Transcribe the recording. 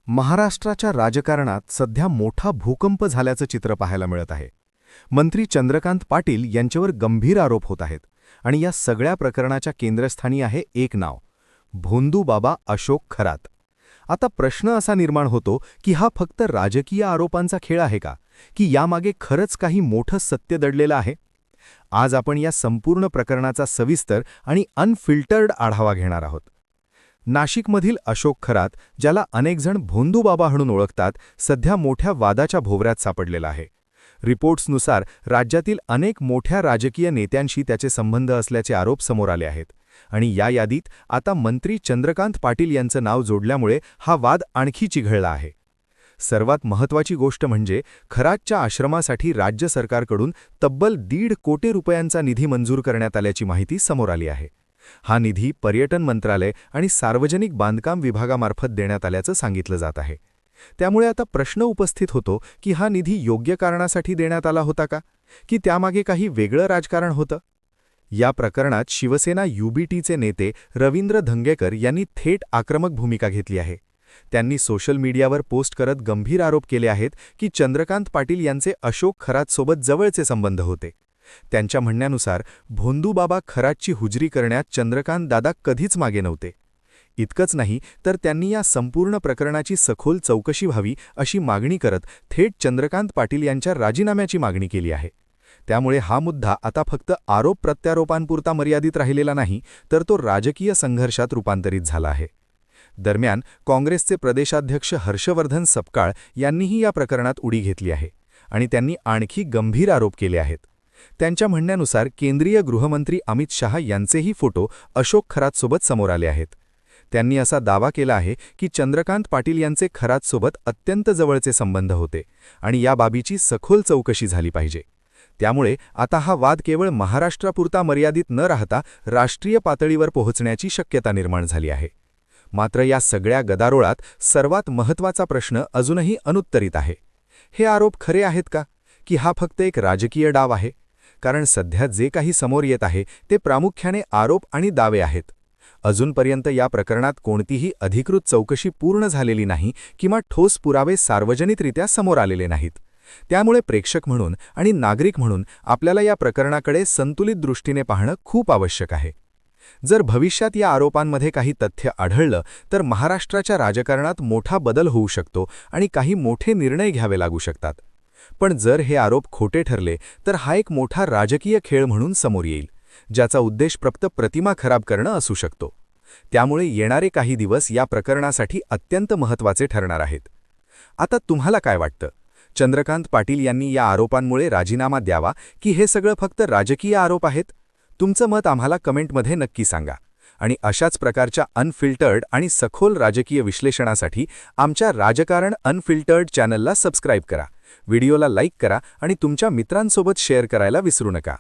महाराष्ट्राच्या राजकारणात सध्या मोठा भूकंप झाल्याचं चित्र पाहायला मिळत आहे. मंत्री चंद्रकांत पाटील यांच्यावर गंभीर आरोप होत आहेत आणि या सगळ्या प्रकरणाच्या केंद्रस्थानी आहे एक नाव, भोंदूबाबा अशोक खरात. आता प्रश्न असा निर्माण होतो की हा फक्त राजकीय आरोपांचा खेळ आहे का, की यामागे खरंच काही मोठं सत्य दडलेलं आहे? आज आपण या संपूर्ण प्रकरणाचा सविस्तर आणि अनफिल्टर्ड आढावा घेणार आहोत. नाशिकमधील अशोक खरात, ज्याला अनेकजण भोंदूबाबा म्हणून ओळखतात, सध्या मोठ्या वादाच्या भोवऱ्यात सापडलेला आहे. रिपोर्ट्सनुसार राज्यातील अनेक मोठ्या राजकीय नेत्यांशी त्याचे संबंध असल्याचे आरोप समोर आले आहेत आणि या यादीत आता मंत्री चंद्रकांत पाटील यांचं नाव जोडल्यामुळे हा वाद आणखी चिघळला आहे. सर्वात महत्त्वाची गोष्ट म्हणजे खरातच्या आश्रमासाठी राज्य सरकारकडून तब्बल 1.5 कोटी रुपयांचा निधी मंजूर करण्यात आल्याची माहिती समोर आली आहे. हा निधी पर्यटन मंत्रालय आणि सार्वजनिक बांधकाम विभागामार्फत देण्यात आल्याचं सांगितलं जात आहे. त्यामुळे आता प्रश्न उपस्थित होतो की हा निधी योग्य कारणासाठी देण्यात आला होता का, की त्यामागे काही वेगळं राजकारण होतं? या प्रकरणात शिवसेना युबीटीचे नेते रवींद्र धंगेकर यांनी थेट आक्रमक भूमिका घेतली आहे. त्यांनी सोशल मीडियावर पोस्ट करत गंभीर आरोप केले आहेत की चंद्रकांत पाटील यांचे अशोक खरातसोबत जवळचे संबंध होते. त्यांच्या म्हणण्यानुसार भोंदूबाबा खरातची हुजरी करण्यात चंद्रकांत दादा कधीच मागे नव्हते. इतकंच नाही तर त्यांनी या संपूर्ण प्रकरणाची सखोल चौकशी व्हावी अशी मागणी करत थेट चंद्रकांत पाटील यांच्या राजीनाम्याची मागणी केली आहे. त्यामुळे हा मुद्दा आता फक्त आरोप प्रत्यारोपांपुरता मर्यादित राहिलेला नाही, तर तो राजकीय संघर्षात रूपांतरित झाला आहे. दरम्यान काँग्रेसचे प्रदेशाध्यक्ष हर्षवर्धन सपकाळ यांनीही या प्रकरणात उडी घेतली आहे आणि त्यांनी आणखी गंभीर आरोप केले आहेत. त्यांच्या म्हणण्यानुसार केंद्रीय गृहमंत्री अमित शहा यांचेही फोटो अशोक खरातसोबत समोर आले आहेत. त्यांनी असा दावा केला आहे की चंद्रकांत पाटील यांचे खरातसोबत अत्यंत जवळचे संबंध होते आणि या बाबीची सखोल चौकशी झाली पाहिजे. त्यामुळे आता हा वाद केवळ महाराष्ट्रापुरता मर्यादित न राहता राष्ट्रीय पातळीवर पोहोचण्याची शक्यता निर्माण झाली आहे. मात्र या सगळ्या गदारोळात सर्वात महत्त्वाचा प्रश्न अजूनही अनुत्तरित आहे. हे आरोप खरे आहेत का, की हा फक्त एक राजकीय डाव आहे? कारण सध्या जे काही समोर येत आहे ते प्रामुख्याने आरोप आणि दावे आहेत. अजूनपर्यंत या प्रकरणात कोणतीही अधिकृत चौकशी पूर्ण झालेली नाही किंवा ठोस पुरावे सार्वजनिकरित्या समोर आलेले नाहीत. त्यामुळे प्रेक्षक म्हणून आणि नागरिक म्हणून आपल्याला या प्रकरणाकडे संतुलित दृष्टीने पाहणं खूप आवश्यक आहे. जर भविष्यात या आरोपांमध्ये काही तथ्य आढळलं तर महाराष्ट्राच्या राजकारणात मोठा बदल होऊ शकतो आणि काही मोठे निर्णय घ्यावे लागू शकतात. पण जर हे आरोप खोटे ठरले तर हा एक मोठा राजकीय खेळ म्हणून समोर येईल, ज्याचा उद्देश फक्त प्रतिमा खराब करणं असू शकतो. त्यामुळे येणारे काही दिवस या प्रकरणासाठी अत्यंत महत्त्वाचे ठरणार आहेत. आता तुम्हाला काय वाटतं? चंद्रकांत पाटील यांनी या आरोपांमुळे राजीनामा द्यावा, की हे सगळं फक्त राजकीय आरोप आहेत? तुमचं मत आम्हाला कमेंटमध्ये नक्की सांगा आणि अशाच प्रकारच्या अनफिल्टर्ड आणि सखोल राजकीय विश्लेषणासाठी आमच्या राजकारण अनफिल्टर्ड चॅनलला सबस्क्राईब करा, व्हिडिओला लाईक करा आणि तुमच्या मित्रांसोबत शेअर करायला विसरू नका.